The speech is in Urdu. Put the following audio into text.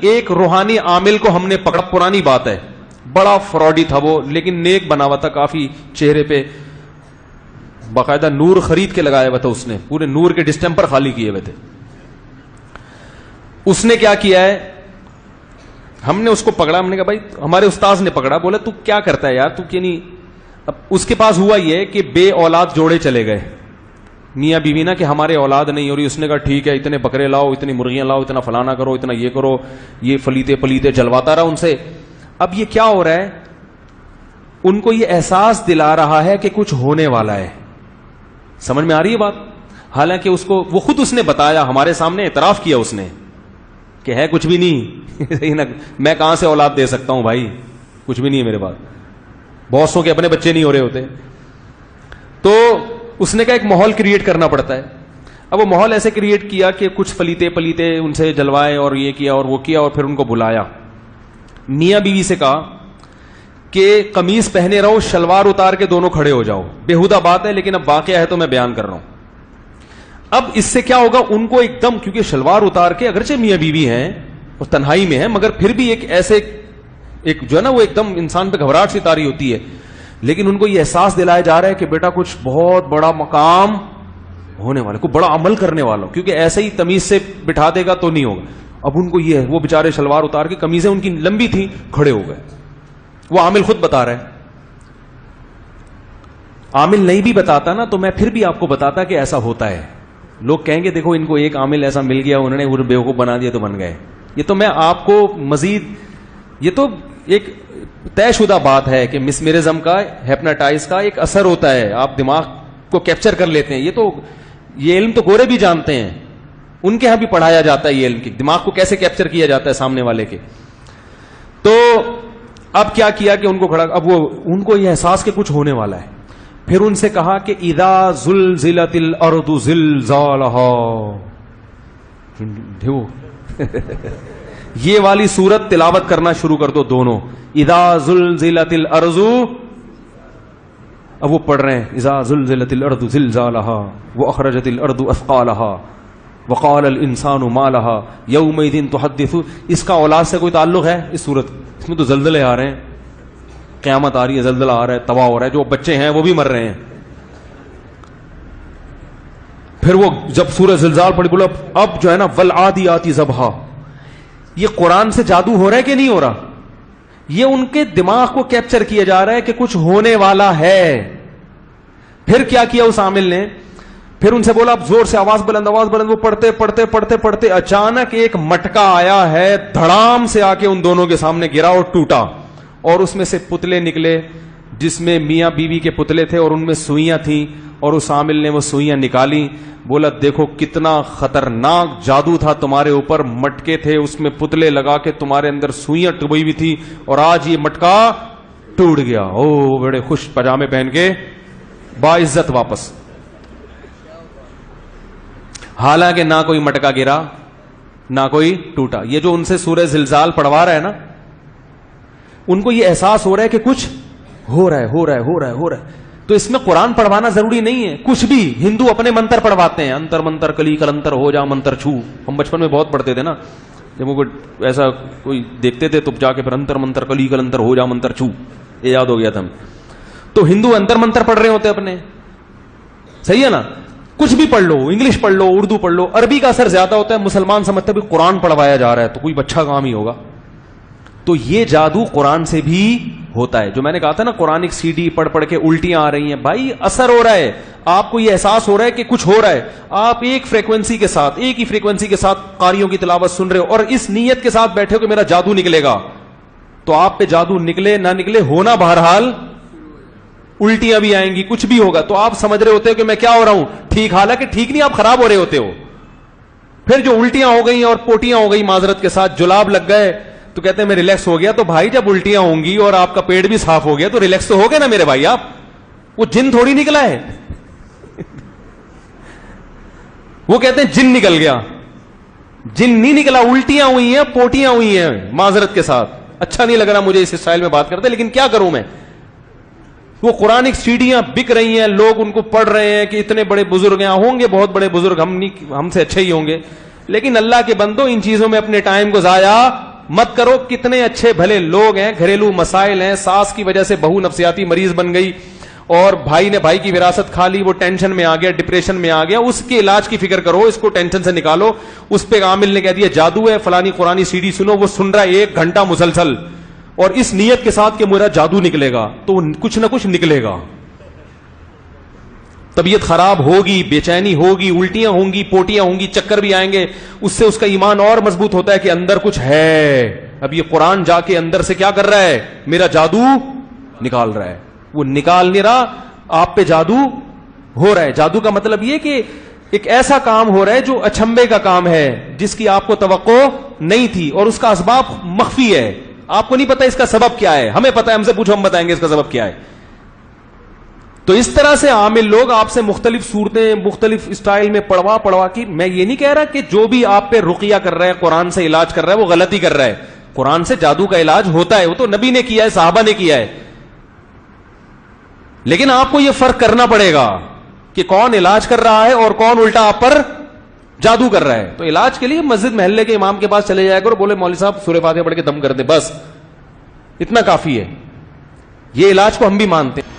ایک روحانی عامل کو ہم نے پکڑا, پرانی بات ہے, بڑا فراڈی تھا وہ, لیکن نیک بنا ہوا تھا کافی, چہرے پہ باقاعدہ نور خرید کے لگایا ہوا تھا اس نے, پورے نور کے ڈسٹمپر خالی کیے ہوئے تھے. اس نے کیا کیا ہے, ہم نے اس کو پکڑا, ہم نے کہا بھائی, ہمارے استاذ نے پکڑا, بولا تو کیا کرتا ہے یار, تو کیا نہیں. اب اس کے پاس ہوا یہ کہ بے اولاد جوڑے چلے گئے, میاں بیوی نا, کہ ہمارے اولاد نہیں ہو رہی. اس نے کہا ٹھیک ہے, اتنے بکرے لاؤ, اتنی مرغیاں لاؤ, اتنا فلانا کرو, اتنا یہ کرو, یہ فلیتے پلیتے جلواتا رہا ان سے. اب یہ کیا ہو رہا ہے, ان کو یہ احساس دلا رہا ہے کہ کچھ ہونے والا ہے. سمجھ میں آ رہی ہے بات؟ حالانکہ اس کو وہ خود اس نے بتایا, ہمارے سامنے اعتراف کیا اس نے کہ ہے کچھ بھی نہیں. میں کہاں سے اولاد دے سکتا ہوں بھائی, کچھ بھی نہیں ہے میرے پاس. بہت کے اپنے بچے نہیں ہو رہے ہوتے. تو اس نے کہا ایک ماحول کریٹ کرنا پڑتا ہے. اب وہ ماحول ایسے کریٹ کیا کہ کچھ فلیتے پلیتے ان سے جلوائے, اور یہ کیا اور وہ کیا, اور پھر ان کو بلایا. میاں بیوی سے کہا کہ قمیص پہنے رہو, شلوار اتار کے دونوں کھڑے ہو جاؤ. بےہودہ بات ہے لیکن اب واقعہ ہے تو میں بیان کر رہا ہوں. اب اس سے کیا ہوگا, ان کو ایک دم, کیونکہ شلوار اتار کے اگرچہ میاں بیوی ہیں اور تنہائی میں ہیں, مگر پھر بھی ایک ایسے ایک جو ہے نا, وہ ایک دم انسان پہ گھبراہٹ سی تاری ہوتی ہے. لیکن ان کو یہ احساس دلایا جا رہا ہے کہ بیٹا کچھ بہت بڑا مقام ہونے والا, کوئی بڑا عمل کرنے والا, کیونکہ ایسے ہی تمیز سے بٹھا دے گا تو نہیں ہوگا. اب ان کو یہ ہے, وہ بےچارے شلوار اتار کے, قمیضیں ان کی لمبی تھی, کھڑے ہو گئے. وہ عامل خود بتا رہا ہے. عامل نہیں بھی بتاتا نا تو میں پھر بھی آپ کو بتاتا کہ ایسا ہوتا ہے. لوگ کہیں گے دیکھو ان کو ایک عامل ایسا مل گیا, انہوں نے بیوقوف بنا دیا تو بن گئے. یہ تو میں آپ کو مزید, یہ تو ایک طے شدہ بات ہے کہ مسمرزم کا, ہیپناٹائز کا ایک اثر ہوتا ہے, آپ دماغ کو کیپچر کر لیتے ہیں. یہ علم تو گورے بھی جانتے ہیں, ان کے ہاں بھی پڑھایا جاتا ہے یہ علم, کہ دماغ کو کیسے کیپچر کیا جاتا ہے سامنے والے کے. تو اب کیا کیا کہ ان کو کھڑا, اب وہ ان کو یہ احساس کہ کچھ ہونے والا ہے. پھر ان سے کہا کہ اذا زلزلت الارض زلزالہا, یہ والی سورت تلاوت کرنا شروع کر دو دونوں. اذا زلزلت الارض, اب وہ پڑھ رہے ہیں اذا زلزلت الارض زلزالہا واخرجت الارض اثقالہا وقال الانسان ما لہا یومئذ تحدث. اس کا اولاد سے کوئی تعلق ہے اس سورت؟ اس میں تو زلزلے آ رہے ہیں, قیامت آ رہی ہے, زلزلہ آ رہا ہے, تباہ ہو رہا ہے, جو بچے ہیں وہ بھی مر رہے ہیں. پھر وہ جب سورہ زلزال پڑھی, بولا اب جو ہے نا والعادیات ضبحا. یہ قرآن سے جادو ہو رہا ہے کہ نہیں ہو رہا؟ یہ ان کے دماغ کو کیپچر کیا جا رہا ہے کہ کچھ ہونے والا ہے. پھر کیا کیا اس عامل نے, پھر ان سے بولا اب زور سے آواز بلند, آواز بلند. وہ پڑھتے پڑھتے پڑھتے پڑھتے اچانک ایک مٹکا آیا ہے, دھڑام سے آ کے ان دونوں کے سامنے گرا اور ٹوٹا, اور اس میں سے پتلے نکلے, جس میں میاں بیوی کے پتلے تھے اور ان میں سوئیاں تھیں, اور اس عامل نے وہ سوئیاں نکالی. بولا دیکھو کتنا خطرناک جادو تھا تمہارے اوپر, مٹکے تھے اس میں پتلے لگا کے تمہارے اندر سوئیاں ٹبئی ہوئی تھی, اور آج یہ مٹکا ٹوٹ گیا. او بڑے خوش پجامے پہن کے باعزت واپس. حالانکہ نہ کوئی مٹکا گرا نہ کوئی ٹوٹا. یہ جو ان سے سورہ زلزال پڑھوا رہا ہے نا, ان کو یہ احساس ہو رہا ہے کہ کچھ ہو رہا ہے, ہو رہا ہے, ہو رہا ہے, ہو رہا ہے. تو اس میں قرآن پڑھوانا ضروری نہیں ہے کچھ بھی. ہندو اپنے منتر پڑھواتے ہیں, انتر منتر کلی کلنتر ہو جا منتر چھو. ہم بچپن میں بہت پڑھتے تھے نا, جب وہ ایسا کوئی دیکھتے تھے تو جا کے پھر انتر منتر کلی کلنتر ہو جا منتر چھو, یہ یاد ہو گیا تھا ہمیں. تو ہندو انتر منتر پڑھ رہے ہوتے اپنے, صحیح ہے نا. کچھ بھی پڑھ لو, انگلش پڑھ لو, اردو پڑھ لو, عربی کا اثر زیادہ ہوتا ہے. مسلمان سمجھتے بھی قرآن پڑھوایا جا رہا ہے تو کوئی اچھا کام ہی ہوگا. تو یہ جادو قرآن سے بھی ہوتا ہے. جو میں نے کہا تھا نا قرآن سی ڈی پڑھ پڑھ کے الٹیاں آ رہی ہیں, بھائی اثر ہو رہا ہے. آپ کو یہ احساس ہو رہا ہے کہ کچھ ہو رہا ہے. آپ ایک فریکوینسی کے ساتھ, ایک ہی فریکوینسی کے ساتھ قاریوں کی تلاوت سن رہے ہو, اور اس نیت کے ساتھ بیٹھے ہو کہ میرا جادو نکلے گا. تو آپ پہ جادو نکلے نہ نکلے, ہونا بہرحال الٹیاں بھی آئیں گی, کچھ بھی ہوگا. تو آپ سمجھ رہے ہوتے ہو کہ میں کیا ہو رہا ہوں ٹھیک, حالانکہ ٹھیک نہیں, آپ خراب ہو رہے ہوتے ہو. پھر جو الٹیاں ہو گئی اور پوٹیاں ہو گئی, معذرت کے ساتھ جلاب لگ گئے, تو کہتے ہیں میں ریلیکس ہو گیا. تو بھائی جب الٹیاں ہوں گی اور آپ کا پیٹ بھی صاف ہو گیا تو ریلیکس تو ہو گئے نا میرے بھائی آپ. وہ جن تھوڑی نکلا ہے. وہ کہتے ہیں جن نکل گیا, جن نہیں نکلا, الٹیاں ہوئی ہیں, پوٹیاں ہوئی ہیں. معذرت کے ساتھ اچھا نہیں لگ رہا مجھے اس اسٹائل میں بات کرتے, لیکن کیا کروں میں. وہ قرآن سیڈیاں بک رہی ہیں, لوگ ان کو پڑھ رہے ہیں کہ اتنے بڑے بزرگ ہیں, ہوں گے بہت بڑے بزرگ, ہم سے اچھے ہی ہوں گے, لیکن اللہ کے بندو ان چیزوں میں اپنے ٹائم کو ضائع مت کرو. کتنے اچھے بھلے لوگ ہیں, گھریلو مسائل ہیں, ساس کی وجہ سے بہو نفسیاتی مریض بن گئی, اور بھائی نے بھائی کی وراثت کھا لی, وہ ٹینشن میں آ گیا, ڈپریشن میں آ گیا, اس کے علاج کی فکر کرو, اس کو ٹینشن سے نکالو. اس پہ عامل نے کہہ دیا جادو ہے, فلانی قرآنی سی ڈی سنو, وہ سن رہا ہے 1 گھنٹہ مسلسل, اور اس نیت کے ساتھ کہ میرا جادو نکلے گا, تو کچھ نہ کچھ نکلے گا. طبیعت خراب ہوگی, بے چینی ہوگی, الٹیاں ہوں گی, پوٹیاں ہوں گی, چکر بھی آئیں گے. اس سے اس کا ایمان اور مضبوط ہوتا ہے کہ اندر کچھ ہے. اب یہ قرآن جا کے اندر سے کیا کر رہا ہے, میرا جادو نکال رہا ہے. وہ نکال نہیں رہا, آپ پہ جادو ہو رہا ہے. جادو کا مطلب یہ کہ ایک ایسا کام ہو رہا ہے جو اچنبے کا کام ہے, جس کی آپ کو توقع نہیں تھی, اور اس کا اسباب مخفی ہے, آپ کو نہیں پتا اس کا سبب کیا ہے. ہمیں پتا ہے, ہم سے پوچھو, ہم بتائیں گے اس کا سبب کیا ہے. تو اس طرح سے عامل لوگ آپ سے مختلف صورتیں, مختلف اسٹائل میں پڑھوا کی. میں یہ نہیں کہہ رہا کہ جو بھی آپ پہ رقیہ کر رہا ہے, قرآن سے علاج کر رہا ہے, وہ غلطی کر رہا ہے. قرآن سے جادو کا علاج ہوتا ہے, وہ تو نبی نے کیا ہے, صحابہ نے کیا ہے. لیکن آپ کو یہ فرق کرنا پڑے گا کہ کون علاج کر رہا ہے اور کون الٹا آپ پر جادو کر رہا ہے. تو علاج کے لیے مسجد محلے کے امام کے پاس چلے جائے کرو, بولے مولوی صاحب سورہ فاتحہ پڑھ کے دم کر دیں, بس اتنا کافی ہے. یہ علاج کو ہم بھی مانتے ہیں.